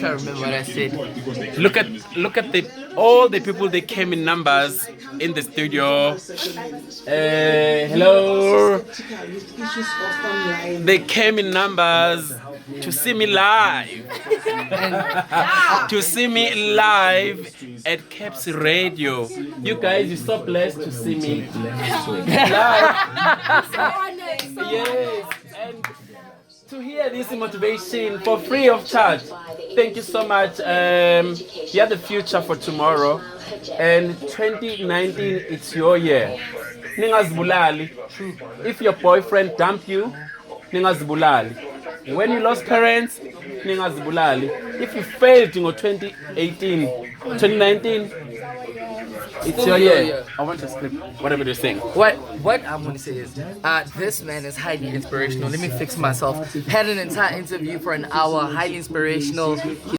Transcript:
can't remember what I said. Look at all the people that came in numbers in the studio. Hello. They came in numbers to see me live. To see me live at Caps Radio. You guys, you're so blessed to see me live. Yes, and to hear this motivation for free of charge. Thank you so much. You are the future for tomorrow. And 2019, it's your year. Ningazibulali. If your boyfriend dumped you, ningazibulali. When you lost parents, ningazibulali. If you failed in 2019, it's your year. I want to script whatever you're saying. What I'm gonna say is, this man is highly inspirational. Let me fix myself. Had an entire interview for an hour, highly inspirational.